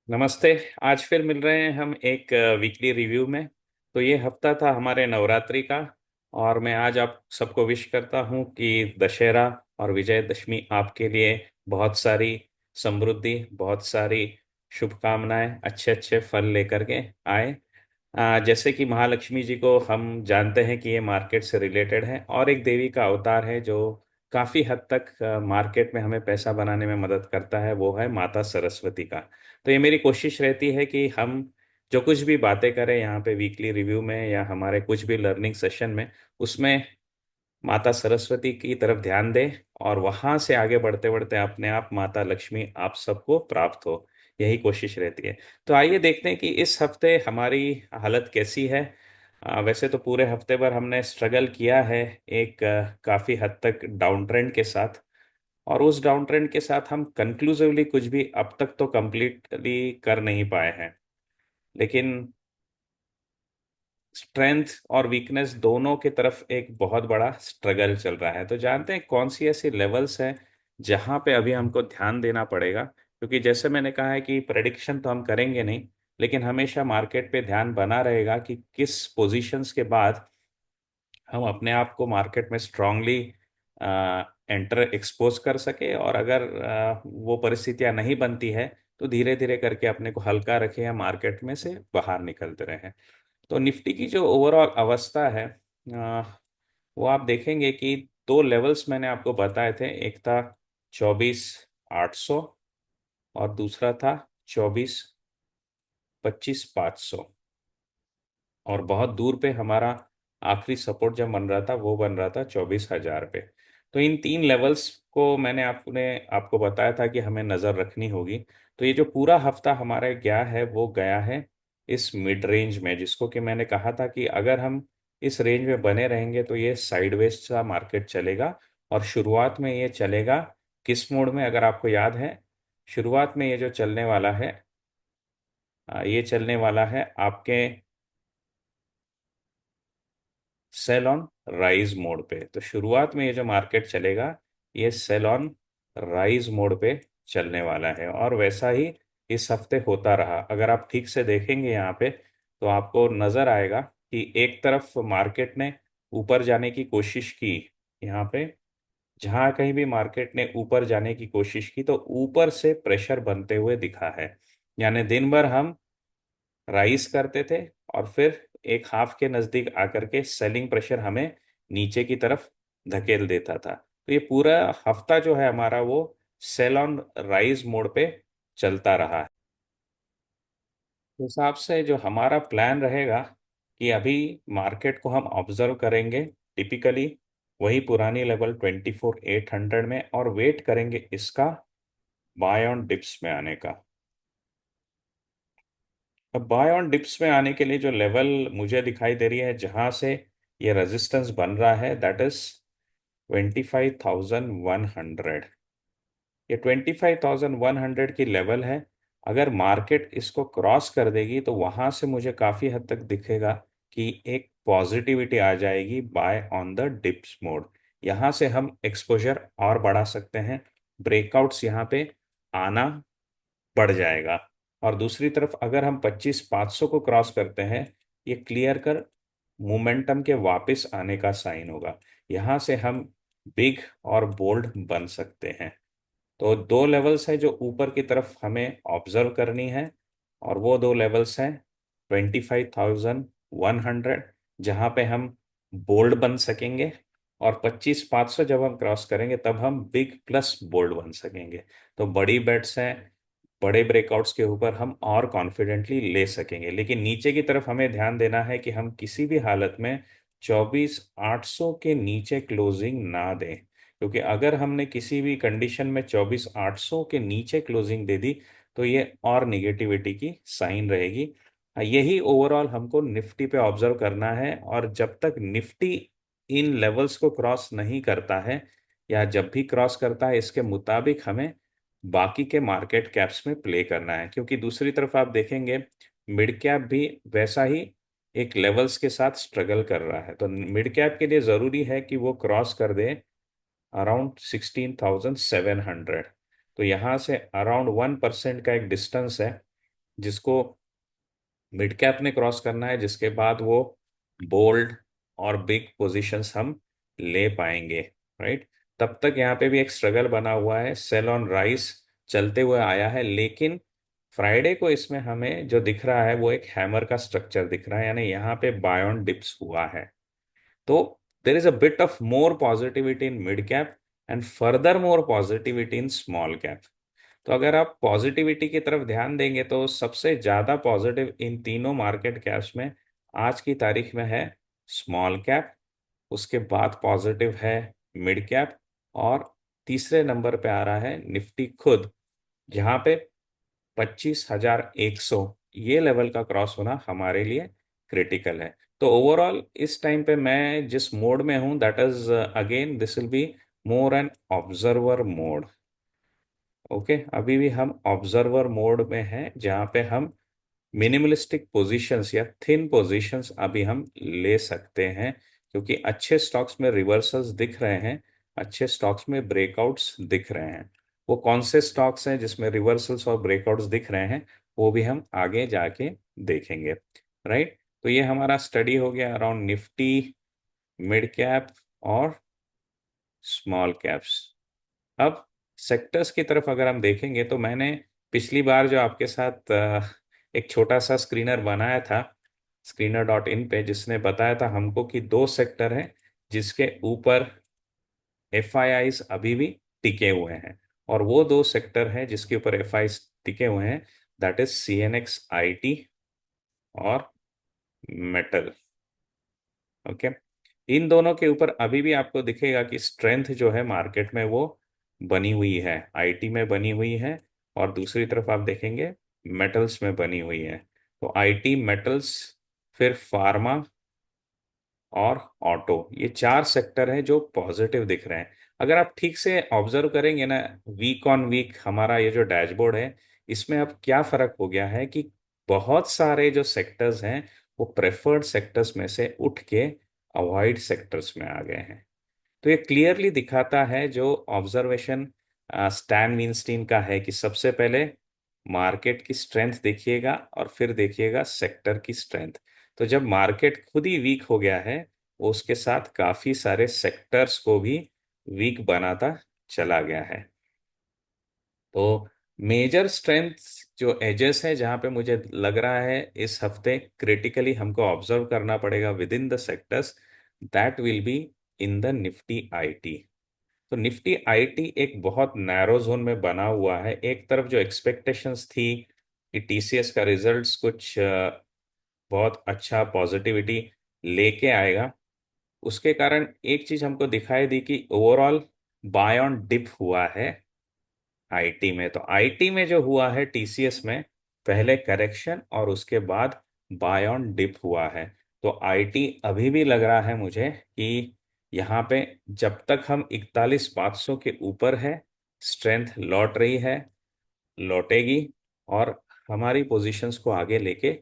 नमस्ते। आज फिर मिल रहे हैं हम एक वीकली रिव्यू में। तो ये हफ्ता था हमारे नवरात्रि का। और मैं आज आप सबको विश करता हूँ कि दशहरा और विजयदशमी आपके लिए बहुत सारी समृद्धि, बहुत सारी शुभकामनाएं, अच्छे अच्छे फल लेकर के आए। जैसे कि महालक्ष्मी जी को हम जानते हैं कि ये मार्केट से रिलेटेड है और एक देवी का अवतार है जो काफ़ी हद तक मार्केट में हमें पैसा बनाने में मदद करता है, वो है माता सरस्वती का। तो ये मेरी कोशिश रहती है कि हम जो कुछ भी बातें करें यहाँ पे वीकली रिव्यू में या हमारे कुछ भी लर्निंग सेशन में, उसमें माता सरस्वती की तरफ ध्यान दें और वहां से आगे बढ़ते बढ़ते अपने आप माता लक्ष्मी आप सबको प्राप्त हो। यही कोशिश रहती है। तो आइए देखते हैं कि इस हफ्ते हमारी हालत कैसी है। वैसे तो पूरे हफ्ते भर हमने स्ट्रगल किया है एक काफी हद तक डाउन ट्रेंड के साथ। और उस डाउन ट्रेंड के साथ हम कंक्लूसिवली कुछ भी अब तक तो कंप्लीटली कर नहीं पाए हैं। लेकिन स्ट्रेंथ और वीकनेस दोनों की तरफ एक बहुत बड़ा स्ट्रगल चल रहा है। तो जानते हैं कौन सी ऐसी लेवल्स हैं जहां पे अभी हमको ध्यान देना पड़ेगा, क्योंकि जैसे मैंने कहा है कि प्रेडिक्शन तो हम करेंगे नहीं, लेकिन हमेशा मार्केट पे ध्यान बना रहेगा कि किस पोजीशंस के बाद हम अपने आप को मार्केट में स्ट्रांगली एंटर एक्सपोज कर सके। और अगर वो परिस्थितियां नहीं बनती है तो धीरे धीरे करके अपने को हल्का रखें या मार्केट में से बाहर निकलते रहें। तो निफ्टी की जो ओवरऑल अवस्था है, वो आप देखेंगे कि दो लेवल्स मैंने आपको बताए थे। एक था 24,800 और दूसरा था 24,25,500। और बहुत दूर पे हमारा आखिरी सपोर्ट जब बन रहा था वो बन रहा था 24,000 पे। तो इन तीन लेवल्स को मैंने आपको बताया था कि हमें नज़र रखनी होगी। तो ये जो पूरा हफ्ता हमारा गया है वो गया है इस मिड रेंज में, जिसको कि मैंने कहा था कि अगर हम इस रेंज में बने रहेंगे तो ये साइडवेज सा मार्केट चलेगा। और शुरुआत में ये चलेगा किस मोड में, अगर आपको याद है। शुरुआत में ये जो चलने वाला है, ये चलने वाला है आपके सेल ऑन राइज मोड पे। तो शुरुआत में ये जो मार्केट चलेगा ये सेल ऑन राइज मोड पे चलने वाला है। और वैसा ही इस हफ्ते होता रहा। अगर आप ठीक से देखेंगे यहाँ पे तो आपको नजर आएगा कि एक तरफ मार्केट ने ऊपर जाने की कोशिश की। यहाँ पे जहाँ कहीं भी मार्केट ने ऊपर जाने की कोशिश की तो ऊपर से प्रेशर बनते हुए दिखा है। यानी दिन भर हम राइज करते थे और फिर एक हाफ के नजदीक आकर के सेलिंग प्रेशर हमें नीचे की तरफ धकेल देता था। तो ये पूरा हफ्ता जो है हमारा वो सेल ऑन राइज मोड पे चलता रहा है। उस हिसाब से जो हमारा प्लान रहेगा कि अभी मार्केट को हम ऑब्जर्व करेंगे टिपिकली वही पुरानी लेवल 24,800 में, और वेट करेंगे इसका बाय ऑन डिप्स में आने का। अब बाय ऑन डिप्स में आने के लिए जो लेवल मुझे दिखाई दे रही है जहां से ये रेजिस्टेंस बन रहा है, दैट इज 25,100। ये 25,100 की लेवल है। अगर मार्केट इसको क्रॉस कर देगी तो वहां से मुझे काफी हद तक दिखेगा कि एक पॉजिटिविटी आ जाएगी buy on the dips mode. यहां से हम एक्सपोजर और बढ़ा सकते हैं। ब्रेकआउट्स यहाँ पे आना बढ़ जाएगा। और दूसरी तरफ अगर हम 25,500 को क्रॉस करते हैं, ये क्लियर कर मोमेंटम के वापस आने का साइन होगा। यहाँ से हम बिग और बोल्ड बन सकते हैं। तो दो लेवल्स हैं जो ऊपर की तरफ हमें ऑब्जर्व करनी है। और वो दो लेवल्स हैं 25,100, जहाँ पे हम बोल्ड बन सकेंगे। और 25,500 जब हम क्रॉस करेंगे तब हम बिग प्लस बोल्ड बन सकेंगे। तो बड़ी बेट्स हैं, बड़े ब्रेकआउट्स के ऊपर हम और कॉन्फिडेंटली ले सकेंगे। लेकिन नीचे की तरफ हमें ध्यान देना है कि हम किसी भी हालत में 24,800 के नीचे क्लोजिंग ना दें। क्योंकि अगर हमने किसी भी कंडीशन में 24,800 के नीचे क्लोजिंग दे दी तो ये और निगेटिविटी की साइन रहेगी। यही ओवरऑल हमको निफ्टी पे ऑब्जर्व करना है। और जब तक निफ्टी इन लेवल्स को क्रॉस नहीं करता है या जब भी क्रॉस करता है इसके मुताबिक हमें बाकी के मार्केट कैप्स में प्ले करना है। क्योंकि दूसरी तरफ आप देखेंगे मिड कैप भी वैसा ही एक लेवल्स के साथ स्ट्रगल कर रहा है। तो मिड कैप के लिए ज़रूरी है कि वो क्रॉस कर दे अराउंड 16,700। तो यहाँ से अराउंड 1% का एक डिस्टेंस है। जिसको मिड कैप में क्रॉस करना है, जिसके बाद वो बोल्ड और बिग पोजीशंस हम ले पाएंगे। राइट। तब तक यहाँ पे भी एक स्ट्रगल बना हुआ है, सेल ऑन राइस चलते हुए आया है, लेकिन फ्राइडे को इसमें हमें जो दिख रहा है वो एक हैमर का स्ट्रक्चर दिख रहा है, यानी यहाँ पे बाय ऑन डिप्स हुआ है। तो देर is a bit of more positivity in mid cap and further more positivity in small cap. तो अगर आप पॉजिटिविटी की तरफ ध्यान देंगे तो सबसे ज्यादा पॉजिटिव इन तीनों मार्केट कैप्स में आज की तारीख में है स्मॉल कैप, उसके बाद पॉजिटिव है मिड कैप, और तीसरे नंबर पे आ रहा है निफ्टी खुद, जहां पे 25,100 ये लेवल का क्रॉस होना हमारे लिए क्रिटिकल है। तो ओवरऑल इस टाइम पे मैं जिस मोड में हूं, that is again this will be more an observer mode. Okay, अभी भी हम ऑब्जर्वर मोड में हैं, जहां पे हम मिनिमलिस्टिक पोजीशंस या थिन पोजीशंस अभी हम ले सकते हैं, क्योंकि अच्छे स्टॉक्स में रिवर्सल्स दिख रहे हैं, अच्छे स्टॉक्स में ब्रेकआउट्स दिख रहे हैं। वो कौन से स्टॉक्स हैं जिसमें रिवर्सल्स और ब्रेकआउट्स दिख रहे हैं, वो भी हम आगे जाके देखेंगे। राइट। तो ये हमारा स्टडी हो गया अराउंड निफ्टी, मिड कैप और स्मॉल कैप्स। अब सेक्टर्स की तरफ अगर हम देखेंगे तो मैंने पिछली बार जो आपके साथ एक छोटा सा स्क्रीनर बनाया था, screener.in पे, जिसने बताया था हमको कि दो सेक्टर हैं जिसके ऊपर एफआईआईज अभी भी टिके हुए हैं, और वो दो सेक्टर हैं जिसके ऊपर एफआई टिके हुए हैं, दैट इज सीएनएक्स आईटी और मेटल। ओके। इन दोनों के ऊपर अभी भी आपको दिखेगा कि स्ट्रेंथ जो है मार्केट में वो बनी हुई है, आईटी में बनी हुई है, और दूसरी तरफ आप देखेंगे मेटल्स में बनी हुई है। तो आईटी, मेटल्स, फिर फार्मा और ऑटो, ये चार सेक्टर हैं जो पॉजिटिव दिख रहे हैं। अगर आप ठीक से ऑब्जर्व करेंगे ना, वीक ऑन वीक हमारा ये जो डैशबोर्ड है, इसमें अब क्या फर्क हो गया है कि बहुत सारे जो सेक्टर्स हैं वो प्रेफर्ड सेक्टर्स में से उठ के अवॉइड सेक्टर्स में आ गए हैं। तो ये क्लियरली दिखाता है जो ऑब्जर्वेशन स्टैन वीनस्टीन का है, कि सबसे पहले मार्केट की स्ट्रेंथ देखिएगा और फिर देखिएगा सेक्टर की स्ट्रेंथ। तो जब मार्केट खुद ही वीक हो गया है, वो उसके साथ काफी सारे सेक्टर्स को भी वीक बनाता चला गया है। तो मेजर स्ट्रेंथ जो एजेस है, जहां पे मुझे लग रहा है इस हफ्ते क्रिटिकली हमको ऑब्जर्व करना पड़ेगा with in the sectors, that will be in the Nifty IT. तो निफ्टी आईटी एक बहुत नैरो जोन में बना हुआ है। एक तरफ जो एक्सपेक्टेशंस थी कि टीसीएस का रिजल्ट्स कुछ बहुत अच्छा पॉजिटिविटी लेके आएगा, उसके कारण एक चीज हमको दिखाई दी कि ओवरऑल बाय ऑन डिप हुआ है आईटी में। तो आईटी में जो हुआ है टीसीएस में, पहले करेक्शन और उसके बाद बाय ऑन डिप हुआ है। तो आईटी अभी भी लग रहा है मुझे कि यहाँ पे जब तक हम 41,500 के ऊपर है, स्ट्रेंथ लौट रही है, लौटेगी, और हमारी पोजीशंस को आगे लेके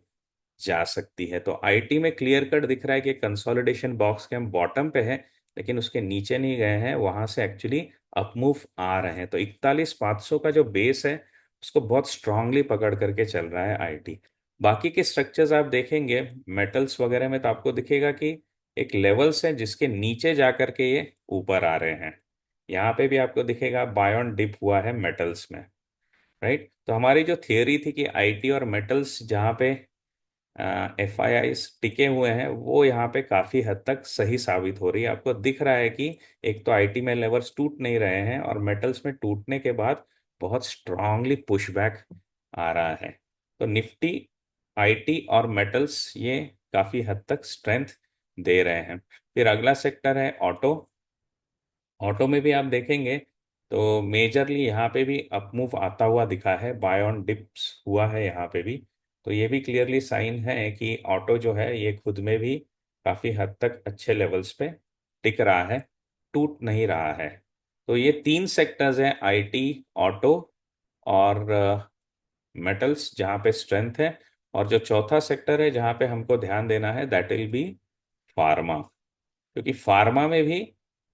जा सकती है। तो आईटी में क्लियर कट दिख रहा है कि कंसोलिडेशन बॉक्स के हम बॉटम पे हैं, लेकिन उसके नीचे नहीं गए हैं, वहां से एक्चुअली अपमूव आ रहे हैं। तो 41,500 का जो बेस है उसको बहुत स्ट्रांगली पकड़ करके चल रहा है आईटी। बाकी के स्ट्रक्चर्स आप देखेंगे मेटल्स वगैरह में, तो आपको दिखेगा कि एक लेवल्स है जिसके नीचे जा करके ये ऊपर आ रहे हैं। यहाँ पे भी आपको दिखेगा बाय ऑन डिप हुआ है मेटल्स में। राइट। तो हमारी जो थियरी थी कि आईटी और मेटल्स जहाँ पे एफआईआई टिके हुए हैं, वो यहाँ पे काफी हद तक सही साबित हो रही है। आपको दिख रहा है कि एक तो आईटी में लेवल्स टूट नहीं रहे हैं, और मेटल्स में टूटने के बाद बहुत स्ट्रांगली पुशबैक आ रहा है। तो निफ्टी, आईटी और मेटल्स ये काफी हद तक स्ट्रेंथ दे रहे हैं। फिर अगला सेक्टर है ऑटो। ऑटो में भी आप देखेंगे तो मेजरली यहाँ पे भी अपमूव आता हुआ दिखा है, बाय ऑन डिप्स हुआ है यहाँ पे भी। तो ये भी क्लियरली साइन है कि ऑटो जो है ये खुद में भी काफी हद तक अच्छे लेवल्स पे टिक रहा है, टूट नहीं रहा है। तो ये तीन सेक्टर्स हैं, आईटी, ऑटो और मेटल्स, जहाँ पे स्ट्रेंथ है। और जो चौथा सेक्टर है जहाँ पे हमको ध्यान देना है, दैट विल बी फार्मा, क्योंकि फार्मा में भी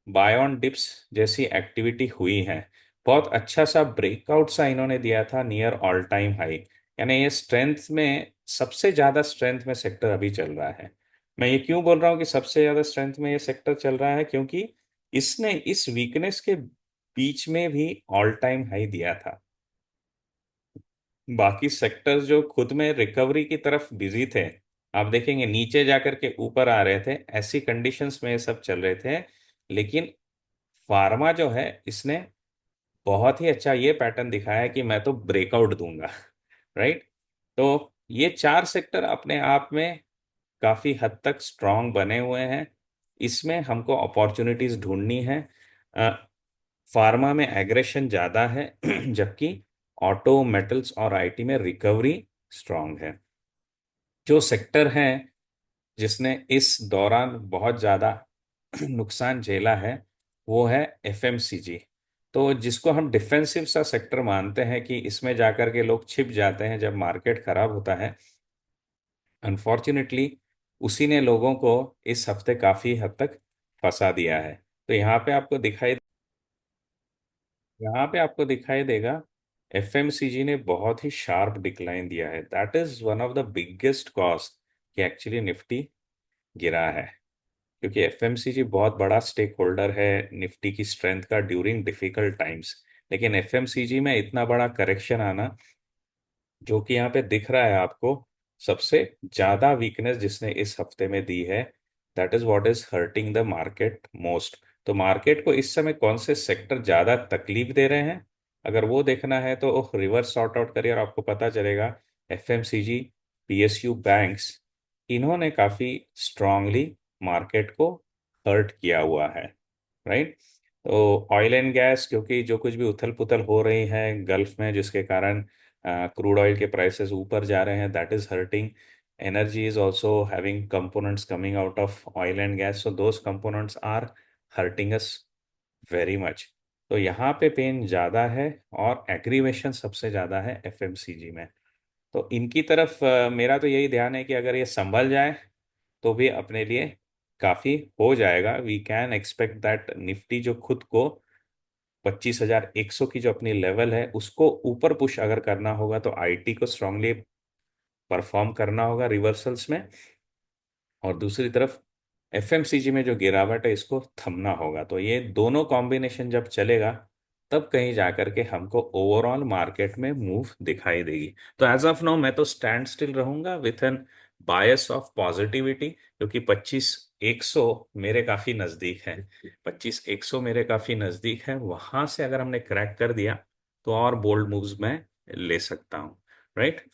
बाय ऑन डिप्स जैसी एक्टिविटी हुई है। बहुत अच्छा सा ब्रेकआउट सा इन्होंने दिया था नियर ऑल टाइम हाई, यानी ये स्ट्रेंथ में सबसे ज्यादा स्ट्रेंथ में सेक्टर अभी चल रहा है। मैं ये क्यों बोल रहा हूँ कि सबसे ज्यादा स्ट्रेंथ में ये सेक्टर चल रहा है, क्योंकि इसने इस वीकनेस के बीच में भी ऑल टाइम हाई दिया था। बाकी सेक्टर्स जो खुद में रिकवरी की तरफ बिजी थे, आप देखेंगे नीचे जाकर के ऊपर आ रहे थे, ऐसी कंडीशंस में ये सब चल रहे थे। लेकिन फार्मा जो है इसने बहुत ही अच्छा ये पैटर्न दिखाया है कि मैं तो ब्रेकआउट दूंगा। राइट। तो ये चार सेक्टर अपने आप में काफी हद तक स्ट्रांग बने हुए हैं। इसमें हमको अपॉर्चुनिटीज ढूंढनी है। फार्मा में एग्रेशन ज्यादा है जबकि ऑटो मेटल्स और आईटी में रिकवरी स्ट्रांग है। जो सेक्टर है जिसने इस दौरान बहुत ज्यादा नुकसान झेला है वो है एफएमसीजी। तो जिसको हम डिफेंसिव सा सेक्टर मानते हैं कि इसमें जाकर के लोग छिप जाते हैं जब मार्केट खराब होता है, अनफॉर्चुनेटली उसी ने लोगों को इस हफ्ते काफी हद तक फंसा दिया है। तो यहाँ पे आपको दिखाई देगा एफएमसीजी ने बहुत ही शार्प डिक्लाइन दिया है। That is one of the biggest cause कि एक्चुअली निफ्टी गिरा है, क्योंकि एफएमसीजी बहुत बड़ा स्टेक होल्डर है निफ्टी की स्ट्रेंथ का ड्यूरिंग डिफिकल्ट टाइम्स। लेकिन एफएमसीजी में इतना बड़ा करेक्शन आना, जो कि यहाँ पे दिख रहा है आपको, सबसे ज्यादा वीकनेस जिसने इस हफ्ते में दी है, that is what is hurting the market most. तो मार्केट को इस समय कौन से सेक्टर ज्यादा तकलीफ दे रहे हैं, अगर वो देखना है तो रिवर्स सॉर्ट आउट करिए और आपको पता चलेगा एफएमसीजी, पीएसयू बैंक्स, इन्होंने काफी स्ट्रांगली मार्केट को हर्ट किया हुआ है। राइट। तो ऑयल एंड गैस, क्योंकि जो कुछ भी उथल पुथल हो रही है गल्फ में जिसके कारण क्रूड ऑयल के प्राइसेस ऊपर जा रहे हैं, that is hurting. Energy is also having components coming out of oil and gas, so those components are hurting us very much. तो यहाँ पे पेन ज़्यादा है और एग्रीवेशन सबसे ज़्यादा है एफएमसीजी में। तो इनकी तरफ मेरा तो यही ध्यान है कि अगर ये संभल जाए तो भी अपने लिए काफ़ी हो जाएगा। We can expect that Nifty जो खुद को 25,100 की जो अपनी लेवल है उसको ऊपर पुश अगर करना होगा तो आईटी को स्ट्रांगली परफॉर्म करना होगा रिवर्सल्स में, और दूसरी तरफ एफएमसीजी में जो गिरावट है इसको थमना होगा। तो ये दोनों कॉम्बिनेशन जब चलेगा तब कहीं जाकर के हमको ओवरऑल मार्केट में मूव दिखाई देगी। तो एज ऑफ नाउ मैं तो स्टैंड स्टिल रहूंगा with an bias of positivity, क्योंकि 25,100 मेरे काफी नजदीक है। 25,100 मेरे काफी नजदीक है, वहां से अगर हमने क्रैक कर दिया तो और बोल्ड मूव्स मैं ले सकता हूँ। राइट।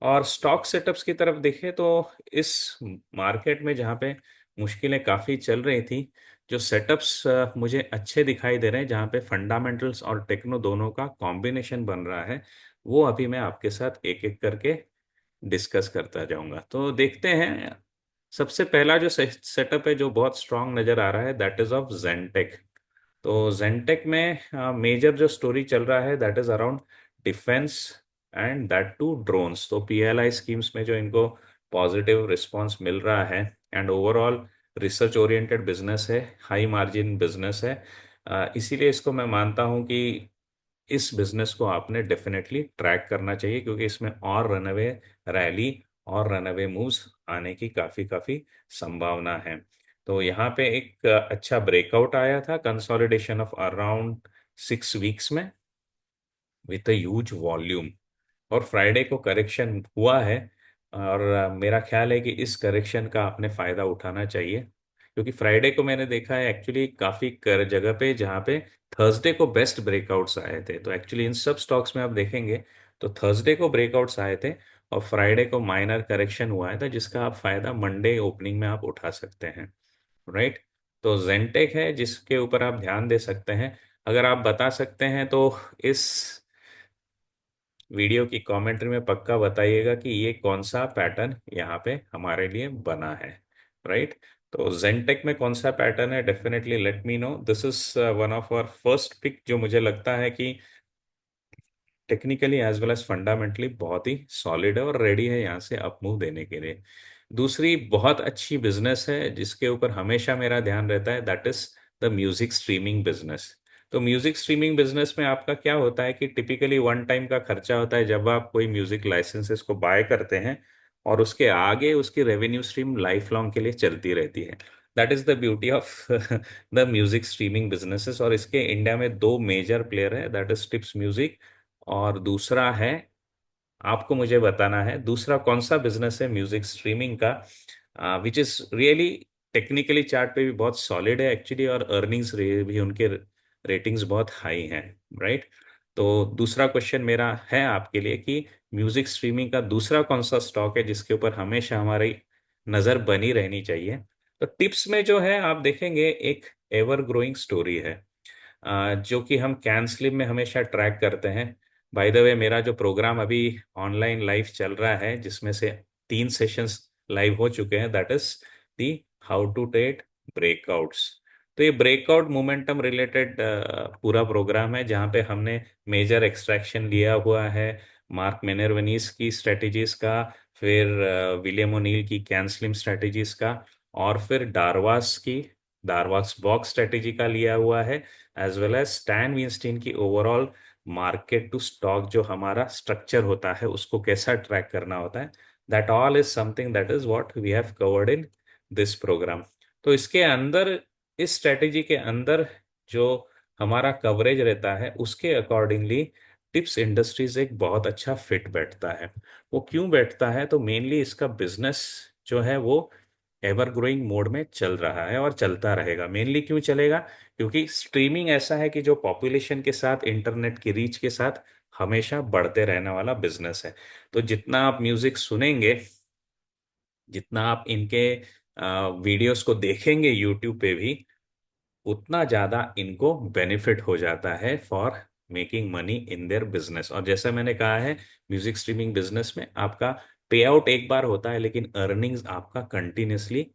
और स्टॉक सेटअप्स की तरफ देखें तो इस मार्केट में जहाँ पे मुश्किलें काफ़ी चल रही थी, जो सेटअप्स मुझे अच्छे दिखाई दे रहे हैं जहाँ पे फंडामेंटल्स और टेक्नो दोनों का कॉम्बिनेशन बन रहा है, वो अभी मैं आपके साथ एक एक करके डिस्कस करता जाऊंगा। तो देखते हैं। सबसे पहला जो सेटअप है जो बहुत स्ट्रांग नज़र आ रहा है, दैट इज ऑफ जेंटेक। तो जेंटेक में मेजर जो स्टोरी चल रहा है that is around defence and that too drones. तो पीएलआई स्कीम्स में जो इनको पॉजिटिव रिस्पांस मिल रहा है, and overall research oriented business है, हाई मार्जिन बिजनेस है। इसीलिए इसको मैं मानता हूँ कि इस बिजनेस को आपने डेफिनेटली ट्रैक करना चाहिए, क्योंकि इसमें और रनअवे रैली और रनअवे मूव्स आने की काफ़ी काफ़ी संभावना है। तो यहाँ पे एक अच्छा ब्रेकआउट आया था, कंसोलिडेशन ऑफ अराउंड 6 वीक्स में विथ अ ह्यूज वॉल्यूम, और फ्राइडे को करेक्शन हुआ है। और मेरा ख्याल है कि इस करेक्शन का आपने फायदा उठाना चाहिए, क्योंकि फ्राइडे को मैंने देखा है एक्चुअली काफी कर जगह पे जहाँ पे थर्सडे को बेस्ट ब्रेकआउट्स आए थे। तो एक्चुअली इन सब स्टॉक्स में आप देखेंगे तो थर्सडे को ब्रेकआउट्स आए थे और फ्राइडे को माइनर करेक्शन हुआ था, जिसका आप फायदा मंडे ओपनिंग में आप उठा सकते हैं। राइट। तो जेंटेक है जिसके ऊपर आप ध्यान दे सकते हैं। अगर आप बता सकते हैं तो इस वीडियो की कमेंट्री में पक्का बताइएगा कि ये कौन सा पैटर्न यहाँ पे हमारे लिए बना है। राइट। तो जेंटेक में कौन सा पैटर्न है, definitely let me know. This is one of our first pick, जो मुझे लगता है कि technically as well as fundamentally बहुत ही सॉलिड है और रेडी है यहाँ से अप मूव देने के लिए। दूसरी बहुत अच्छी बिजनेस है जिसके ऊपर हमेशा मेरा ध्यान रहता है, that is the music streaming business. तो म्यूजिक स्ट्रीमिंग बिजनेस में आपका क्या होता है कि टिपिकली वन टाइम का खर्चा होता है जब आप कोई म्यूजिक लाइसेंसेस को बाय करते हैं, और उसके आगे उसकी रेवेन्यू स्ट्रीम लाइफ लॉन्ग के लिए चलती रहती है। That is the beauty of the music streaming businesses. और इसके इंडिया में दो मेजर प्लेयर है, दैट इज टिप्स म्यूजिक, और दूसरा है, आपको मुझे बताना है दूसरा कौन सा बिजनेस है म्यूजिक स्ट्रीमिंग का, which is really technically chart पे भी बहुत सॉलिड है एक्चुअली, और अर्निंग्स भी उनके रेटिंग्स बहुत हाई हैं, राइट। तो दूसरा क्वेश्चन मेरा है आपके लिए कि म्यूजिक स्ट्रीमिंग का दूसरा कौन सा स्टॉक है जिसके ऊपर हमेशा हमारी नज़र बनी रहनी चाहिए। तो टिप्स में जो है आप देखेंगे एक एवर ग्रोइंग स्टोरी है, जो कि हम कैन स्लिप में हमेशा ट्रैक करते हैं। बाय द वे, मेरा जो प्रोग्राम अभी ऑनलाइन लाइव चल रहा है जिसमें से 3 सेशंस लाइव हो चुके हैं, that is the how to trade breakouts. तो ये ब्रेकआउट मोमेंटम रिलेटेड पूरा प्रोग्राम है जहाँ पे हमने मेजर एक्सट्रैक्शन लिया हुआ है मार्क मेनरवनीस की स्ट्रेटजीज का, फिर विलियम ओनील की कैन स्ट्रेटजीज का, और फिर डारवास बॉक्स स्ट्रेटेजी का लिया हुआ है, as well as stand Weinstein की ओवरऑल मार्केट टू स्टॉक जो हमारा स्ट्रक्चर होता है उसको कैसा ट्रैक करना होता है। That all is something that is what we have covered in this programme. तो इसके अंदर, इस स्ट्रेटेजी के अंदर जो हमारा कवरेज रहता है उसके अकॉर्डिंगली टिप्स इंडस्ट्रीज एक बहुत अच्छा फिट बैठता है। वो क्यों बैठता है? तो मेनली इसका बिजनेस जो है वो एवर ग्रोइंग मोड में चल रहा है और चलता रहेगा। मेनली क्यों चलेगा? क्योंकि स्ट्रीमिंग ऐसा है कि जो पॉपुलेशन के साथ, इंटरनेट की रीच के साथ हमेशा बढ़ते रहने वाला बिजनेस है। तो जितना आप म्यूजिक सुनेंगे, जितना आप इनके वीडियोस को देखेंगे यूट्यूब पे भी, उतना ज़्यादा इनको बेनिफिट हो जाता है for making money in their business. और जैसा मैंने कहा है, म्यूजिक स्ट्रीमिंग बिजनेस में आपका पे आउट एक बार होता है, लेकिन अर्निंग्स आपका कंटिन्यूसली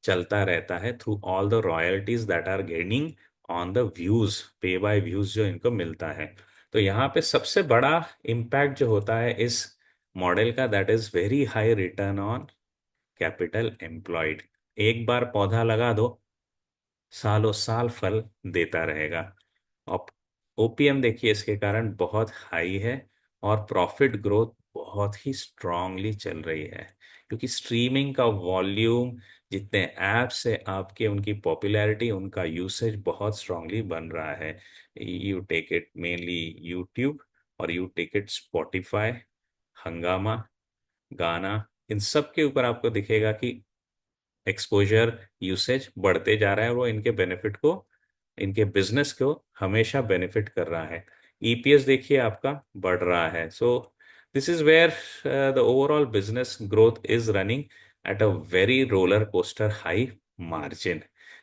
चलता रहता है through all the royalties that are gaining on the views, pay by views जो इनको मिलता है। तो यहाँ पे सबसे बड़ा इम्पैक्ट जो होता है इस मॉडल का, that is very high return on capital employed. एक बार पौधा लगा दो, सालों साल फल देता रहेगा। अब ओपीएम देखिए इसके कारण बहुत हाई है, और प्रॉफिट ग्रोथ बहुत ही स्ट्रांगली चल रही है, क्योंकि स्ट्रीमिंग का वॉल्यूम, जितने ऐप्स है आपके, उनकी पॉपुलैरिटी, उनका यूसेज बहुत स्ट्रांगली बन रहा है। You take it mainly YouTube, और you take it Spotify, Hungama, Gaana, इन सब के ऊपर आपको दिखेगा कि एक्सपोजर, यूसेज बढ़ते जा रहा है, और वो इनके बेनिफिट को, इनके बिजनेस को हमेशा बेनिफिट कर रहा है। ईपीएस देखिए आपका बढ़ रहा है। So this is where the overall business growth is running at a very roller coaster high margin.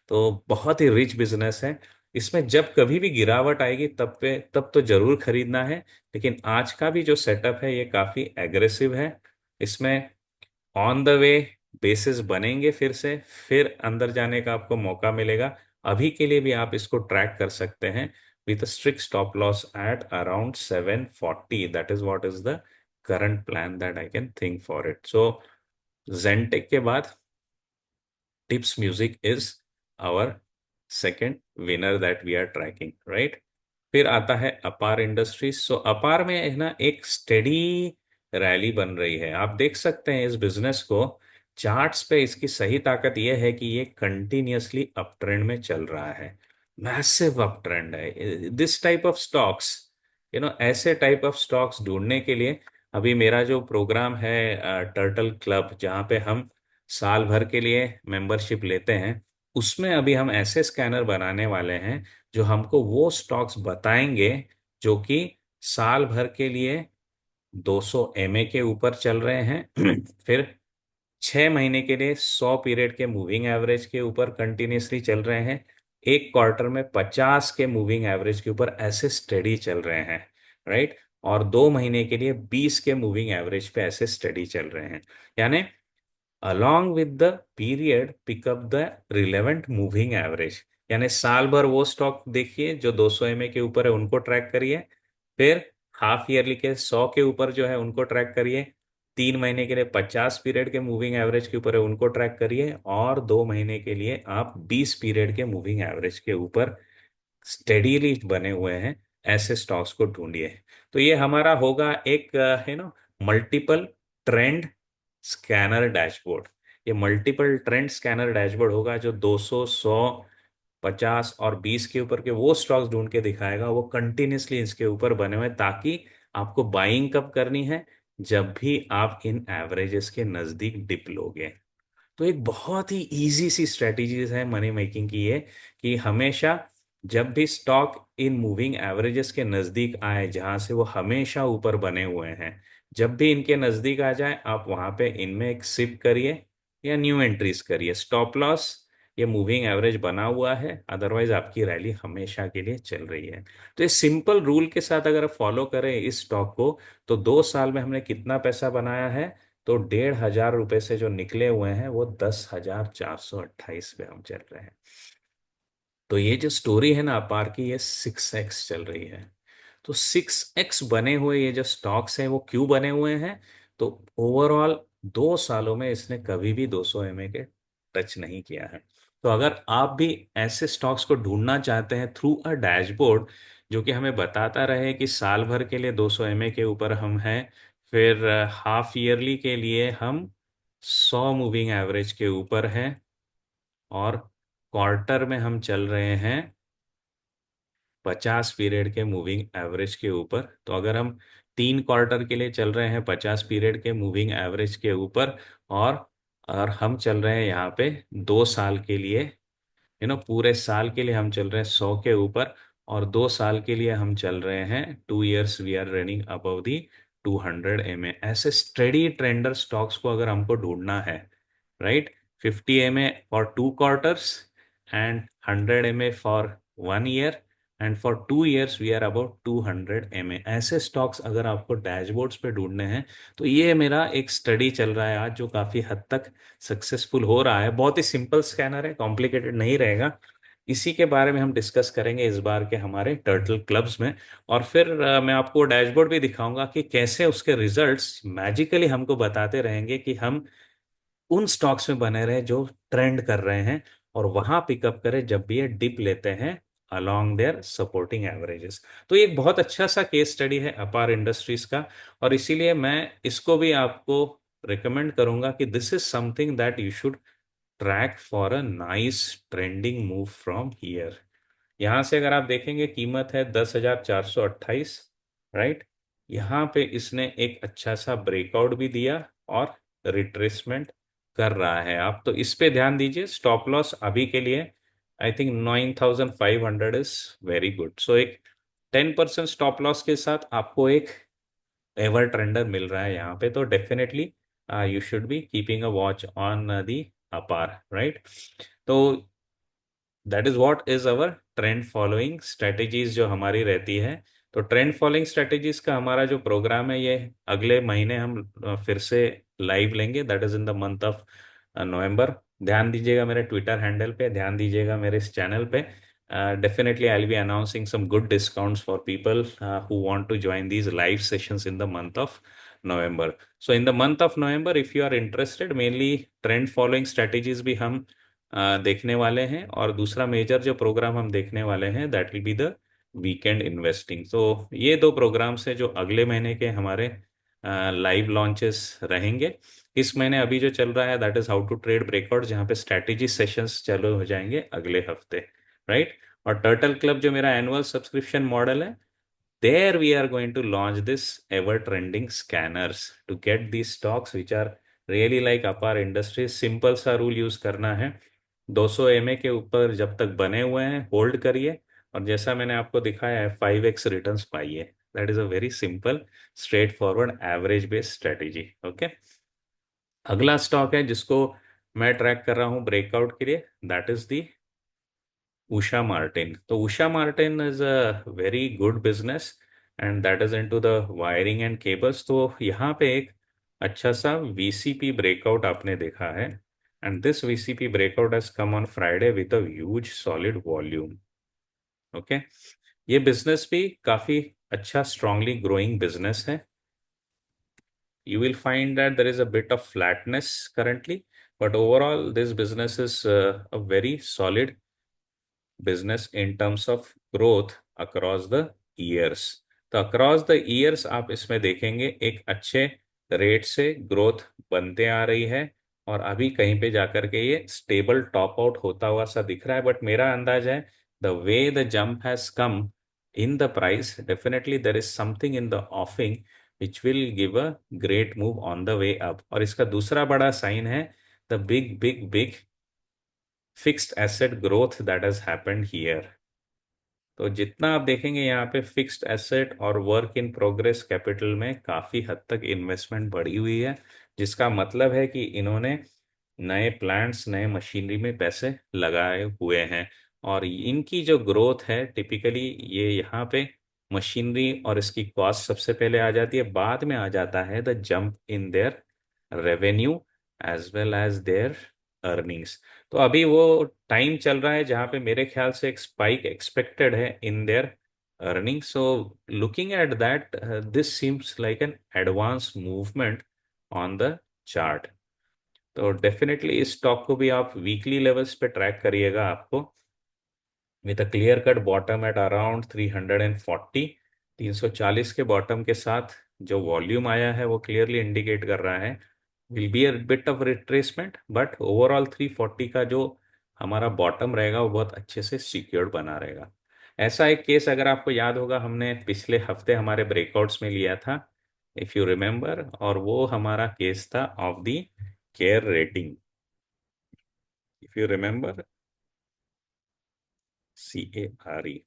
तो बहुत ही रिच बिजनेस है। इसमें जब कभी भी गिरावट आएगी तब तो जरूर खरीदना है, लेकिन आज का भी जो सेटअप है ये काफी एग्रेसिव है। इसमें ऑन द वे बेसिस बनेंगे फिर से, फिर अंदर जाने का आपको मौका मिलेगा। अभी के लिए भी आप इसको ट्रैक कर सकते हैं with strict stop loss at around 740। That is what is the current plan that I can think for it. So जेंटेक के बाद Tips Music is our second winner that we are tracking, right. फिर आता है अपार industries. सो अपार में है ना एक स्टेडी रैली बन रही है। आप देख सकते हैं इस बिजनेस को चार्ट्स पे, इसकी सही ताकत यह है कि ये कंटिन्यूअसली अप ट्रेंड में चल रहा है। मैसिव अप ट्रेंड है। दिस टाइप ऑफ स्टॉक्स, ऐसे टाइप ऑफ स्टॉक्स ढूंढने के लिए अभी मेरा जो प्रोग्राम है टर्टल क्लब, जहाँ पे हम साल भर के लिए मेंबरशिप लेते हैं, उसमें अभी हम ऐसे स्कैनर बनाने वाले हैं जो हमको वो स्टॉक्स बताएंगे जो कि साल भर के लिए 200 एमए के ऊपर चल रहे हैं फिर 6 महीने के लिए 100 पीरियड के मूविंग एवरेज के ऊपर कंटिन्यूसली चल रहे हैं, एक क्वार्टर में 50 के मूविंग एवरेज के ऊपर ऐसे स्टडी चल रहे हैं, राइट। और 2 महीने के लिए 20 के मूविंग एवरेज पे ऐसे स्टडी चल रहे हैं। यानी along with the period pick up the relevant moving average। यानी साल भर वो स्टॉक देखिए जो 200 एमए के ऊपर है, उनको ट्रैक करिए। फिर हाफ ईयरली के 100 के ऊपर जो है उनको ट्रैक करिए। 3 महीने के लिए 50 पीरियड के मूविंग एवरेज के ऊपर है, उनको ट्रैक करिए। और 2 महीने के लिए आप 20 पीरियड के मूविंग एवरेज के ऊपर स्टेडीली बने हुए हैं, ऐसे स्टॉक्स को ढूंढिए। तो ये हमारा होगा एक मल्टीपल ट्रेंड स्कैनर डैशबोर्ड। ये मल्टीपल ट्रेंड स्कैनर डैशबोर्ड होगा जो 200, 100, 50 और 20 के ऊपर के वो स्टॉक्स ढूंढ के दिखाएगा। वो कंटिन्यूसली इसके ऊपर बने हुए हैं, ताकि आपको बाइंग कब करनी है, जब भी आप इन एवरेजेस के नजदीक डिप लोगे। तो एक बहुत ही इजी सी स्ट्रेटजीज है मनी मेकिंग की ये, कि हमेशा जब भी स्टॉक इन मूविंग एवरेजेस के नज़दीक आए, जहां से वो हमेशा ऊपर बने हुए हैं, जब भी इनके नज़दीक आ जाए आप वहां पे इनमें एक सिप करिए या न्यू एंट्रीज करिए। स्टॉप लॉस, ये मूविंग एवरेज बना हुआ है, अदरवाइज आपकी रैली हमेशा के लिए चल रही है। तो इस सिंपल रूल के साथ अगर आप फॉलो करें इस स्टॉक को, तो 2 साल में हमने कितना पैसा बनाया है? तो 1,500 रुपए से जो निकले हुए हैं वो 10,428 पे हम चल रहे हैं। तो ये जो स्टोरी है ना अपार की, ये 6x चल रही है। तो 6x बने हुए ये जो स्टॉक्स हैं वो क्यों बने हुए हैं? तो ओवरऑल 2 सालों में इसने कभी भी 200 MA के टच नहीं किया है। तो अगर आप भी ऐसे स्टॉक्स को ढूंढना चाहते हैं थ्रू अ डैशबोर्ड, जो कि हमें बताता रहे कि साल भर के लिए 200 MA के ऊपर हम हैं, फिर हाफ ईयरली के लिए हम 100 मूविंग एवरेज के ऊपर हैं, और क्वार्टर में हम चल रहे हैं 50 पीरियड के मूविंग एवरेज के ऊपर। तो अगर हम 3 क्वार्टर के लिए चल रहे हैं 50 पीरियड के मूविंग एवरेज के ऊपर, और हम चल रहे हैं यहाँ पे 2 साल के लिए, पूरे साल के लिए हम चल रहे हैं 100 के ऊपर, और 2 साल के लिए हम चल रहे हैं 2 years we are running above the 200 MA। ऐसे स्टडी ट्रेंडर स्टॉक्स को अगर हमको ढूंढना है, right, 50 MA for 2 quarters and 100 MA for 1 year, and for 2 years we are about 200 MA, ऐसे स्टॉक्स अगर आपको डैशबोर्ड्स पे ढूंढने हैं, तो ये मेरा एक स्टडी चल रहा है आज, जो काफ़ी हद तक सक्सेसफुल हो रहा है। बहुत ही सिंपल स्कैनर है, कॉम्प्लिकेटेड नहीं रहेगा। इसी के बारे में हम डिस्कस करेंगे इस बार के हमारे टर्टल क्लब्स में। और फिर मैं आपको डैशबोर्ड भी दिखाऊंगा कि कैसे उसके रिजल्ट्स मैजिकली हमको बताते रहेंगे कि हम उन स्टॉक्स में बने रहे जो ट्रेंड कर रहे हैं, और वहां पिकअप करें जब भी ये डिप लेते हैं अलोंग देयर सपोर्टिंग एवरेजेस। तो ये एक बहुत अच्छा सा केस स्टडी है अपार इंडस्ट्रीज का, और इसीलिए मैं इसको भी आपको रिकमेंड करूंगा कि this is something that you should track for a nice trending move from here. यहाँ से अगर आप देखेंगे कीमत है 10,428, राइट। यहाँ पे इसने एक अच्छा सा ब्रेकआउट भी दिया और रिट्रेसमेंट कर रहा है। आप तो इस पे ध्यान दीजिए। स्टॉप लॉस अभी के लिए I think 9,500 is very good. So एक 10% स्टॉप लॉस के साथ आपको एक एवर ट्रेंडर मिल रहा है यहाँ पे, तो definitely you should be keeping a watch on the अपार, राइट। तो that is what is our trend following strategies जो हमारी रहती है। तो ट्रेंड फॉलोइंग स्ट्रेटेजीज का हमारा जो प्रोग्राम है ये अगले महीने हम फिर से लाइव लेंगे, that is in the month of November. ध्यान दीजिएगा मेरे ट्विटर हैंडल पे, ध्यान दीजिएगा मेरे इस चैनल पे। Definitely I will be announcing some good discounts for people who want to join these live sessions in the month of November. So in the month of November, if you are interested, mainly trend following strategies भी हम देखने वाले हैं, और दूसरा major जो programme हम देखने वाले हैं that will be the weekend investing. तो ये दो प्रोग्राम्स हैं जो अगले महीने के हमारे लाइव लॉन्चेस रहेंगे। इस महीने अभी जो चल रहा है that is how to trade breakout, जहाँ पे स्ट्रैटेजी सेशंस चालू हो जाएंगे अगले हफ्ते, राइट। और टर्टल क्लब जो मेरा एनुअल सब्सक्रिप्शन मॉडल है, there we are going to launch this ever trending scanners to get these stocks which are really like apar industries। Simple सा रूल यूज करना है, 200 MA के ऊपर जब तक बने हुए हैं होल्ड करिए, और जैसा मैंने आपको दिखाया है 5x रिटर्न्स पाइए। That is a very simple straight forward average based strategy. Okay, अगला स्टॉक है जिसको मैं ट्रैक कर रहा हूँ ब्रेकआउट के लिए, that is the Usha Martin. तो Usha Martin is a very good business, and that is into the wiring and cables. तो यहाँ पे एक अच्छा सा वीसीपी ब्रेकआउट आपने देखा है, and this VCP breakout has come on Friday with a huge solid volume. Okay, ये बिजनेस भी काफी अच्छा स्ट्रांगली ग्रोइंग बिजनेस है। You will find that there is a bit of flatness currently, but overall this business is a very solid business in terms of growth across the years. तो across the years आप इसमें देखेंगे एक अच्छे rate से growth बनते आ रही है, और अभी कहीं पे जाकर के ये स्टेबल टॉप आउट होता हुआ सा दिख रहा है। बट मेरा अंदाज है the way the jump has come in the price, definitely there is something in the ऑफिंग which will give a great move on the way up. और इसका दूसरा बड़ा साइन है the big big big fixed asset growth that has happened here. तो जितना आप देखेंगे यहाँ पे फिक्स्ड एसेट और वर्क इन प्रोग्रेस कैपिटल में काफी हद तक इन्वेस्टमेंट बढ़ी हुई है, जिसका मतलब है कि इन्होंने नए प्लांट्स नए मशीनरी में पैसे लगाए हुए हैं। और इनकी जो ग्रोथ है टिपिकली ये यहाँ पे मशीनरी और इसकी कॉस्ट सबसे पहले आ जाती है, बाद में आ जाता है the jump in their revenue as well as their earnings. तो अभी वो टाइम चल रहा है जहाँ पे मेरे ख्याल से एक स्पाइक एक्सपेक्टेड है in their earning. So looking at that this seems like an advance movement on the chart. तो डेफिनेटली इस स्टॉक को भी आप वीकली लेवल्स पे ट्रैक करिएगा, आपको with a clear cut bottom at around 340, 340 के बॉटम के साथ जो वॉल्यूम आया है वो क्लियरली इंडिकेट कर रहा है will be a bit of retracement, but overall 340 का जो हमारा बॉटम रहेगा वो बहुत अच्छे से सिक्योर्ड बना रहेगा। ऐसा एक केस अगर आपको याद होगा हमने पिछले हफ्ते हमारे ब्रेकआउट्स में लिया था, इफ यू रिमेंबर, और वो हमारा केस था of the care rating, if you remember, CARE।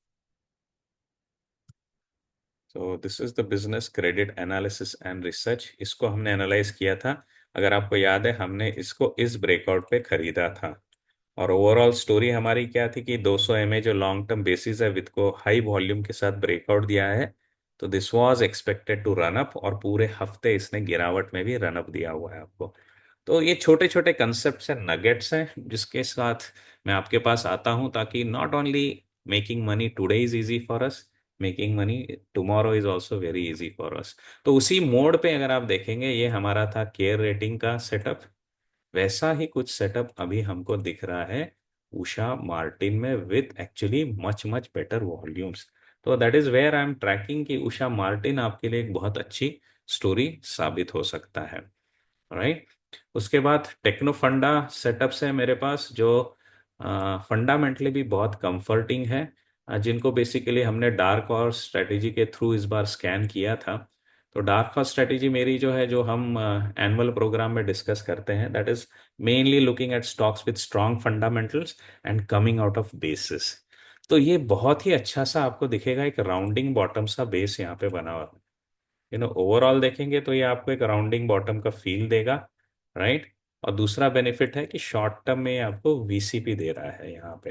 तो this is the business credit analysis and research, इसको हमने एनालाइज किया था। अगर आपको याद है हमने इसको इस ब्रेकआउट पे खरीदा था। और ओवरऑल स्टोरी हमारी क्या थी कि 200 MA जो लॉन्ग टर्म बेसिस है विद को हाई वॉल्यूम के साथ ब्रेकआउट दिया है, तो this was expected to run up, और पूरे हफ्ते इसने गिरावट में भी रन अप दिया हुआ है आपको। तो ये छोटे छोटे कंसेप्ट्स हैं, नगेट्स हैं, जिसके साथ मैं आपके पास आता हूं ताकि not only making money today is easy for us, making money tomorrow is also very easy for us. तो उसी मोड पे अगर आप देखेंगे ये हमारा था केयर रेटिंग का सेटअप, वैसा ही कुछ सेटअप अभी हमको दिख रहा है उषा मार्टिन में with actually much much better volumes. तो that is where I am tracking कि उषा मार्टिन आपके लिए एक बहुत अच्छी स्टोरी साबित हो सकता है। राइट। उसके बाद टेक्नो फंडा सेटअप्स है मेरे पास जो फंडामेंटली भी बहुत कंफर्टिंग है, जिनको बेसिकली हमने डार्क हॉर्स स्ट्रेटेजी के थ्रू इस बार स्कैन किया था। तो डार्क हॉर्स स्ट्रेटेजी मेरी जो है जो हम एनुअल प्रोग्राम में डिस्कस करते हैं that is mainly looking at stocks with strong fundamentals and coming out of basis. तो ये बहुत ही अच्छा सा आपको दिखेगा, एक राउंडिंग बॉटम सा बेस यहाँ पे बना हुआ है। ओवरऑल देखेंगे तो ये आपको एक राउंडिंग बॉटम का फील देगा। राइट। और दूसरा बेनिफिट है कि शॉर्ट टर्म में ये आपको VCP दे रहा है यहाँ पे।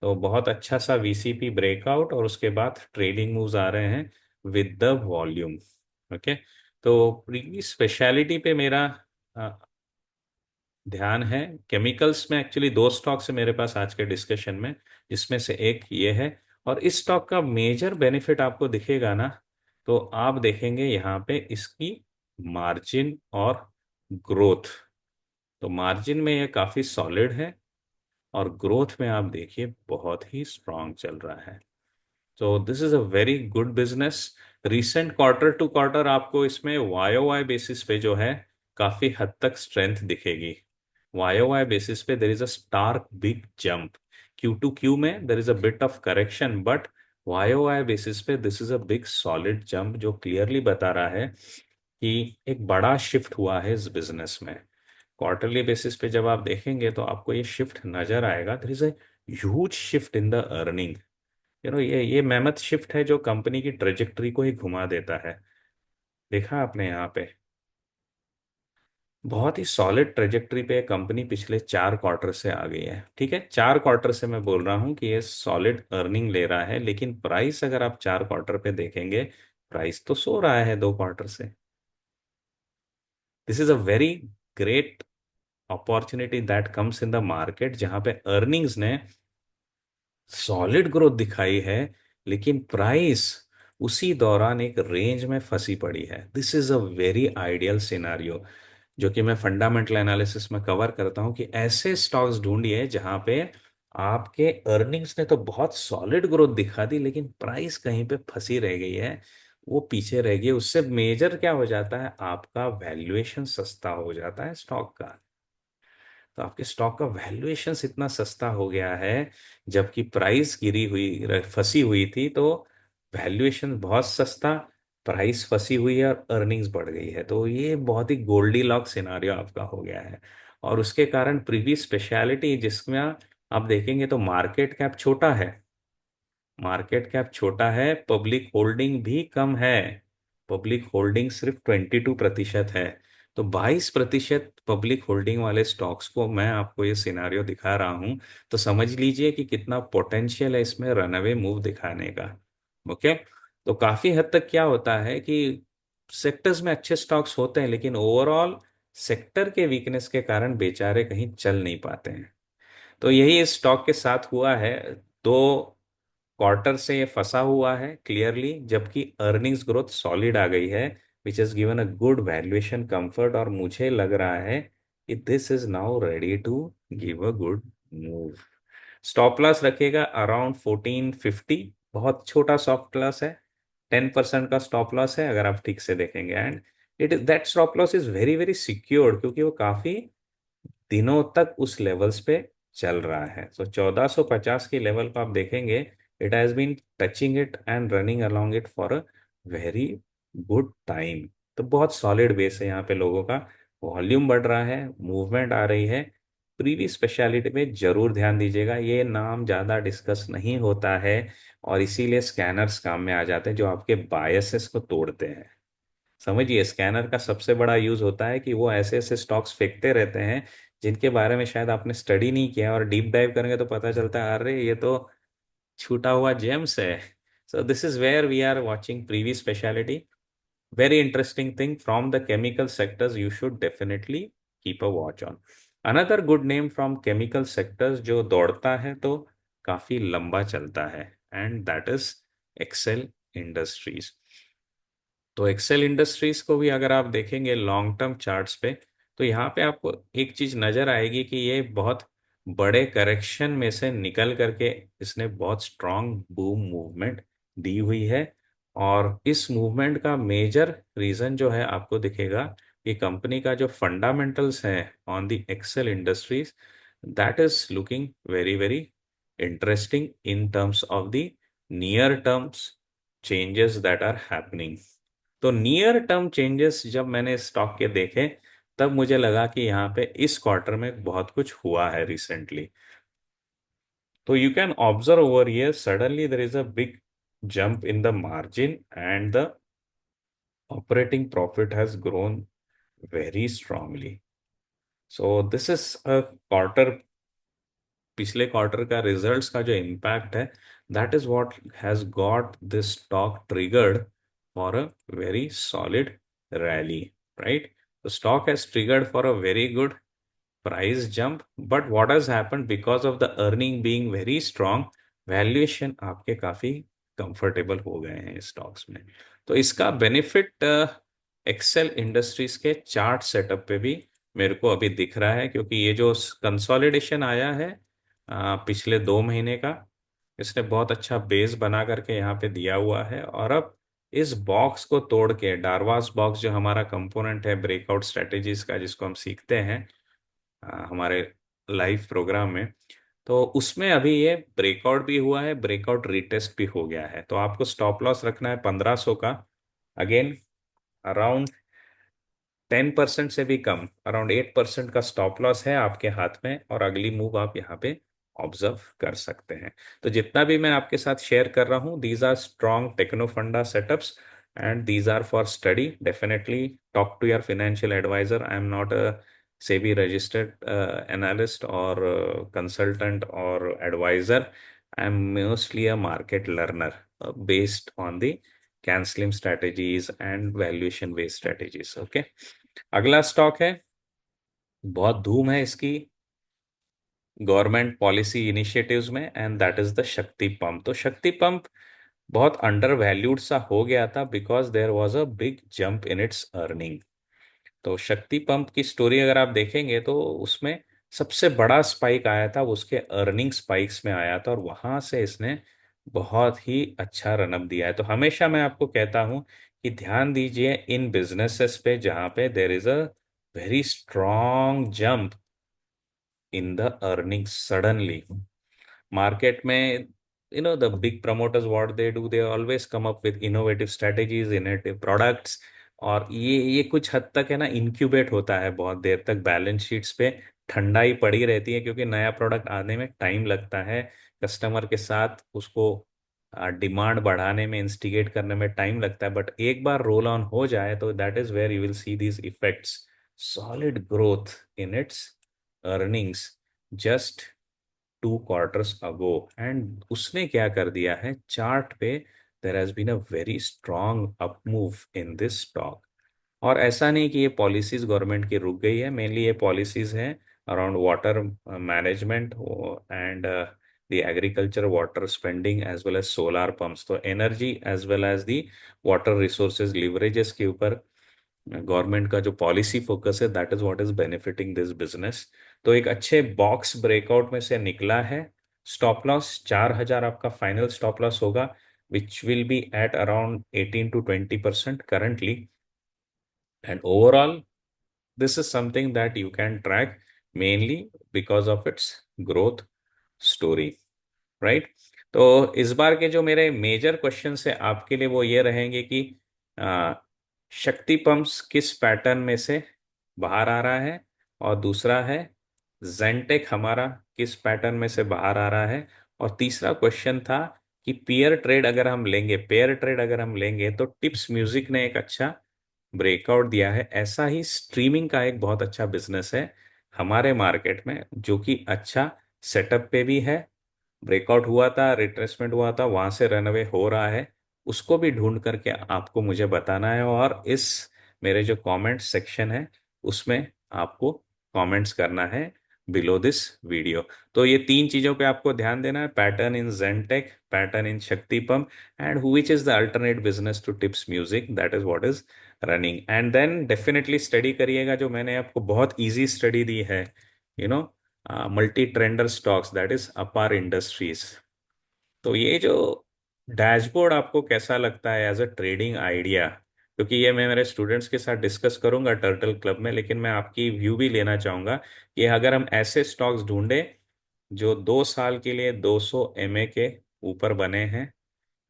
तो बहुत अच्छा सा VCP ब्रेकआउट, और उसके बाद ट्रेडिंग मूव्स आ रहे हैं विद द वॉल्यूम। ओके। तो प्रीवियस स्पेशलिटी पे मेरा ध्यान है। केमिकल्स में एक्चुअली दो स्टॉक्स है मेरे पास आज के डिस्कशन में, जिसमें से एक ये है। और इस स्टॉक का मेजर बेनिफिट आपको दिखेगा ना, तो आप देखेंगे यहाँ पे इसकी मार्जिन और ग्रोथ। तो मार्जिन में ये काफी सॉलिड है, और ग्रोथ में आप देखिए बहुत ही स्ट्रांग चल रहा है। तो this is a very good business. Recent quarter to quarter आपको इसमें YOY बेसिस पे जो है काफी हद तक स्ट्रेंथ दिखेगी। YOY बेसिस पे there is a stark big jump. Q2Q में there is a bit of correction, but YOY basis पे this is a big solid jump जो क्लियरली बता रहा है कि एक बड़ा शिफ्ट हुआ है इस बिजनेस में। क्वार्टरली बेसिस पे जब आप देखेंगे तो आपको ये शिफ्ट नजर आएगा, देर is a huge shift in the earning. ये मेहमत शिफ्ट है जो कंपनी की ट्रेजेक्टरी को ही घुमा देता है। देखा आपने यहाँ पे बहुत ही सॉलिड ट्रेजेक्टरी पे कंपनी पिछले 4 क्वार्टर से आ गई है। ठीक है, 4 क्वार्टर से मैं बोल रहा हूँ कि ये सॉलिड अर्निंग ले रहा है, लेकिन प्राइस अगर आप 4 क्वार्टर पे देखेंगे प्राइस तो सो रहा है 2 क्वार्टर से। This is a very great opportunity that comes in the market, जहां पे अर्निंग्स ने सॉलिड ग्रोथ दिखाई है, लेकिन प्राइस उसी दौरान एक रेंज में फंसी पड़ी है। This is a very ideal scenario जो कि मैं फंडामेंटल एनालिसिस में कवर करता हूं कि ऐसे स्टॉक्स ढूंढिए जहां पे आपके अर्निंग्स ने तो बहुत सॉलिड ग्रोथ दिखा दी, लेकिन प्राइस कहीं पे फंसी रह गई है, वो पीछे रह गई। उससे मेजर क्या हो जाता है, आपका वैल्यूएशन सस्ता हो जाता है स्टॉक का। तो आपके स्टॉक का वैल्यूएशन इतना सस्ता हो गया है, जबकि प्राइस गिरी हुई फंसी हुई थी। तो वैल्यूएशन बहुत सस्ता, प्राइस फंसी हुई है और अर्निंग्स बढ़ गई है। तो ये बहुत ही गोल्डी लॉक सिनारियो आपका हो गया है। और उसके कारण प्रीवी स्पेशलिटी जिसमें आप देखेंगे तो मार्केट कैप छोटा है, मार्केट कैप छोटा है, पब्लिक होल्डिंग भी कम है। पब्लिक होल्डिंग सिर्फ 22% है। तो 22% पब्लिक होल्डिंग वाले स्टॉक्स को मैं आपको ये सिनारियो दिखा रहा हूं, तो समझ लीजिए कि कितना पोटेंशियल है इसमें रनअवे मूव दिखाने का। ओके। तो काफी हद तक क्या होता है कि सेक्टर्स में अच्छे स्टॉक्स होते हैं, लेकिन ओवरऑल सेक्टर के वीकनेस के कारण बेचारे कहीं चल नहीं पाते हैं। तो यही इस स्टॉक के साथ हुआ है। दो क्वार्टर से ये फंसा हुआ है क्लियरली, जबकि अर्निंग्स ग्रोथ सॉलिड आ गई है, which is given a good valuation comfort. और मुझे लग रहा है कि this is now ready to give a good move. Stop loss रखेगा अराउंड 1450, बहुत छोटा स्टॉप लॉस है, 10% का स्टॉप लॉस है अगर आप ठीक से देखेंगे। And it is that stop loss is very very secured, क्योंकि वो काफी दिनों तक उस लेवल्स पे चल रहा है। सो 1450 की लेवल पर आप देखेंगे, it has been touching it and running along it for a very good time. तो बहुत सॉलिड बेस है यहाँ पे लोगों का, वॉल्यूम बढ़ रहा है, मूवमेंट आ रही है। प्रीवियस स्पेशलिटी में जरूर ध्यान दीजिएगा, ये नाम ज़्यादा डिस्कस नहीं होता है, और इसीलिए स्कैनर्स काम में आ जाते हैं जो आपके बायसेस को तोड़ते हैं। समझिए, स्कैनर का सबसे बड़ा यूज होता है कि वो ऐसे ऐसे स्टॉक्स फेंकते रहते हैं जिनके बारे में शायद आपने स्टडी नहीं किया, और डीप डाइव करेंगे तो पता चलता है अरे ये तो छूटा हुआ जेम्स है। So this is where we are watching previous speciality. Very interesting thing from the chemical sectors, you should definitely keep a watch on. Another good name from chemical sectors जो दौड़ता है तो काफी लंबा चलता है, and that is Excel Industries. तो Excel Industries को भी अगर आप देखेंगे लॉन्ग टर्म चार्ट्स पे, तो यहाँ पे आपको एक चीज नजर आएगी कि ये बहुत बड़े करेक्शन में से निकल करके इसने बहुत स्ट्रांग बूम मूवमेंट दी हुई है। और इस मूवमेंट का मेजर रीजन जो है आपको दिखेगा कि कंपनी का जो फंडामेंटल्स है on the Excel Industries, that is looking very very interesting in terms of the near terms changes that are happening. तो नियर टर्म चेंजेस जब मैंने स्टॉक के देखे, तब मुझे लगा कि यहाँ पे इस क्वार्टर में बहुत कुछ हुआ है रिसेंटली। तो you can observe over here suddenly there is a big jump in the margin, and the operating profit has grown very strongly. So this is a quarter, पिछले क्वार्टर का रिजल्ट्स का जो इम्पैक्ट है, that is what has got this stock triggered for a very solid rally, right? The stock has triggered for a very good price jump, but what has happened because of the earning being very strong, valuation आपके काफी comfortable हो गए हैं stocks में। तो इसका benefit Excel industries के chart setup पे भी मेरे को अभी दिख रहा है, क्योंकि ये जो कंसोलिडेशन आया है पिछले 2 महीने का, इसने बहुत अच्छा बेस बना करके यहाँ पे दिया हुआ है। और अब इस बॉक्स को तोड़ के, डारवास बॉक्स जो हमारा कंपोनेंट है ब्रेकआउट स्ट्रेटेजीज का, जिसको हम सीखते हैं हमारे लाइव प्रोग्राम में, तो उसमें अभी ये ब्रेकआउट भी हुआ है, ब्रेकआउट रीटेस्ट भी हो गया है। तो आपको स्टॉप लॉस रखना है 1500 का, अगेन अराउंड 10% से भी कम, अराउंड 8% का स्टॉप लॉस है आपके हाथ में, और अगली मूव आप यहाँ पे ऑब्जर्व कर सकते हैं। तो जितना भी मैं आपके साथ शेयर कर रहा हूँ, दीज आर स्ट्रॉन्ग टेक्नो फंडा setups, and these are for study. Definitely talk to your financial advisor. I am not a SEBI registered analyst or consultant or advisor. I am mostly a market learner based on the CAN-SLIM strategies and valuation based strategies. Okay. अगला stock है, बहुत धूम है इसकी government policy initiatives में, and that is the शक्ति pump. तो Shakti pump बहुत अंडर वैल्यूड सा हो गया था, because there was a big jump in its earning. तो शक्ति पंप की स्टोरी अगर आप देखेंगे तो उसमें सबसे बड़ा स्पाइक आया था उसके अर्निंग स्पाइक्स में आया था, और वहां से इसने बहुत ही अच्छा रनअप दिया है। तो हमेशा मैं आपको कहता हूं कि ध्यान दीजिए इन बिजनेसेस पे जहां पे there is a very strong jump in the earning suddenly market में, the big promoters what they do, they always come up with innovative strategies, innovative products, और ये कुछ हद तक है ना इंक्यूबेट होता है बहुत देर तक, बैलेंस शीट्स पे ठंडाई पड़ी रहती है, क्योंकि नया प्रोडक्ट आने में टाइम लगता है, कस्टमर के साथ उसको डिमांड बढ़ाने में, इंस्टिगेट करने में टाइम लगता है। बट एक बार रोल ऑन हो जाए तो that is where you will see these effects, solid growth in its earnings just 2 quarters ago. एंड उसने क्या कर दिया है चार्ट पे, there has been a very strong up move in this stock. और ऐसा नहीं कि ये पॉलिसीज गवर्नमेंट की रुक गई है, मेनली ये पॉलिसीज हैं around water management and the agriculture water spending as well as solar pumps. तो energy as well as the water resources leverages के ऊपर गवर्नमेंट का जो पॉलिसी फोकस है, that is what is benefiting this business. तो एक अच्छे box breakout में से निकला है। स्टॉप लॉस 4,000 आपका फाइनल स्टॉप लॉस होगा, which will be at around 18 to 20% currently. And overall this is something that you can track mainly because of its growth story, right? तो इस बार के जो मेरे मेजर क्वेश्चन है आपके लिए वो ये रहेंगे कि आ, शक्ति पंप्स किस पैटर्न में से बाहर आ रहा है, और दूसरा है जेंटेक हमारा किस पैटर्न में से बाहर आ रहा है, और तीसरा क्वेश्चन था कि पेयर ट्रेड अगर हम लेंगे तो टिप्स म्यूजिक ने एक अच्छा ब्रेकआउट दिया है। ऐसा ही स्ट्रीमिंग का एक बहुत अच्छा बिजनेस है हमारे मार्केट में, जो कि अच्छा सेटअप पे भी है, ब्रेकआउट हुआ था, रिट्रेसमेंट हुआ था, वहां से रनअवे हो रहा है। उसको भी ढूंढ करके आपको मुझे बताना है, और इस मेरे जो कमेंट सेक्शन है उसमें आपको कमेंट्स करना है बिलो दिस वीडियो। तो ये 3 चीजों पे आपको ध्यान देना है, pattern in जेंटेक, pattern in Shakti Pump, and which is the alternate business to Tips Music, that is what is running. And then definitely study करिएगा जो मैंने आपको बहुत इजी स्टडी दी है, you know multi trender stocks, that is Apar Industries. तो ये जो डैशबोर्ड आपको कैसा लगता है एज अ ट्रेडिंग आइडिया, क्योंकि ये मैं मेरे स्टूडेंट्स के साथ डिस्कस करूंगा टर्टल क्लब में, लेकिन मैं आपकी व्यू भी लेना चाहूंगा कि अगर हम ऐसे स्टॉक्स ढूंढे जो 2 साल के लिए 200 MA के ऊपर बने हैं,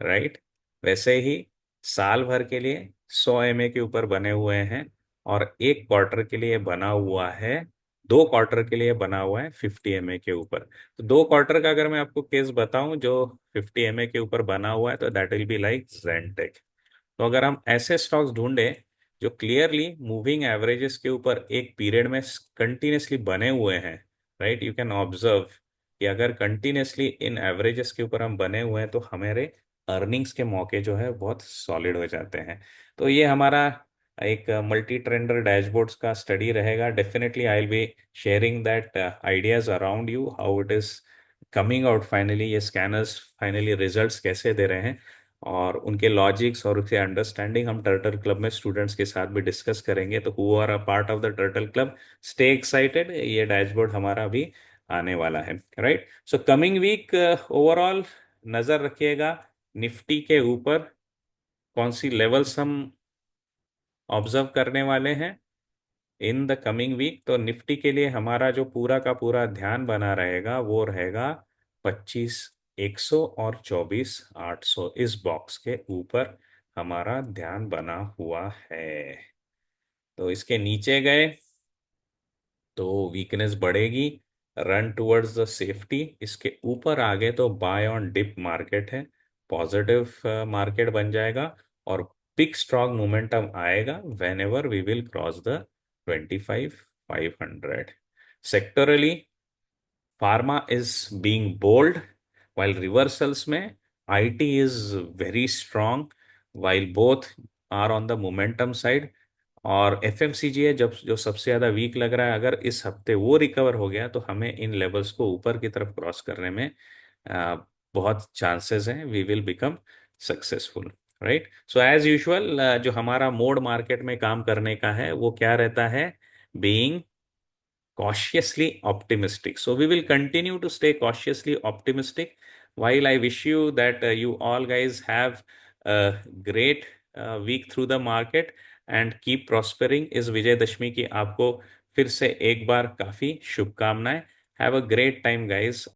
राइट, वैसे ही साल भर के लिए 100 MA के ऊपर बने हुए हैं, और एक क्वार्टर के लिए बना हुआ है, 2 क्वार्टर के लिए बना हुआ है 50 MA के ऊपर। तो 2 क्वार्टर का अगर मैं आपको केस बताऊं जो 50 MA के ऊपर बना हुआ है, तो दैट विल बी लाइक जेंटेक। तो अगर हम ऐसे स्टॉक्स ढूंढे जो क्लियरली मूविंग एवरेजेस के ऊपर एक पीरियड में कंटिन्यूसली बने हुए हैं, राइट, यू कैन ऑब्जर्व कि अगर कंटिन्यूसली इन एवरेजेस के ऊपर हम बने हुए हैं तो हमारे अर्निंग्स के मौके जो है बहुत सॉलिड हो जाते हैं। तो ये हमारा एक मल्टी ट्रेंडर डैशबोर्ड्स का स्टडी रहेगा। Definitely I will be sharing that ideas around you, how it is coming out finally, ये स्कैनर्स फाइनली रिजल्ट्स कैसे दे रहे हैं, और उनके लॉजिक्स और उसके अंडरस्टैंडिंग हम टर्टल क्लब में स्टूडेंट्स के साथ भी डिस्कस करेंगे। तो who are a part of the turtle club, stay excited, ये डैशबोर्ड हमारा भी आने वाला है, right. So coming week overall नजर रखिएगा निफ्टी के ऊपर, कौन सी लेवल्स हम ऑब्जर्व करने वाले हैं इन द कमिंग वीक। तो निफ्टी के लिए हमारा जो पूरा का पूरा ध्यान बना रहेगा वो रहेगा 25,100 और 24,800, इस बॉक्स के ऊपर हमारा ध्यान बना हुआ है। तो इसके नीचे गए तो वीकनेस बढ़ेगी, रन टुवर्ड्स द सेफ्टी। इसके ऊपर आ गए तो बाय ऑन डिप मार्केट है, पॉजिटिव मार्केट बन जाएगा, और बिग स्ट्रॉन्ग मोमेंटम आएगा whenever we will cross the 25,500। Sectorally pharma is being bold, while reversals में IT is very strong, while both are on the momentum side. और FMCG है जब जो सबसे ज्यादा वीक लग रहा है, अगर इस हफ्ते वो रिकवर हो गया तो हमें इन लेवल्स को ऊपर की तरफ क्रॉस करने में आ, बहुत चांसेस हैं, we will become successful, right. So as usual जो हमारा मोड मार्केट में काम करने का है वो क्या रहता है, being cautiously optimistic. So we will continue to stay cautiously optimistic. While I wish you that you all guys have a great week through the market and keep prospering, इस विजय दशमी की आपको फिर से एक बार काफी शुभकामनाएं. Have a great time, guys.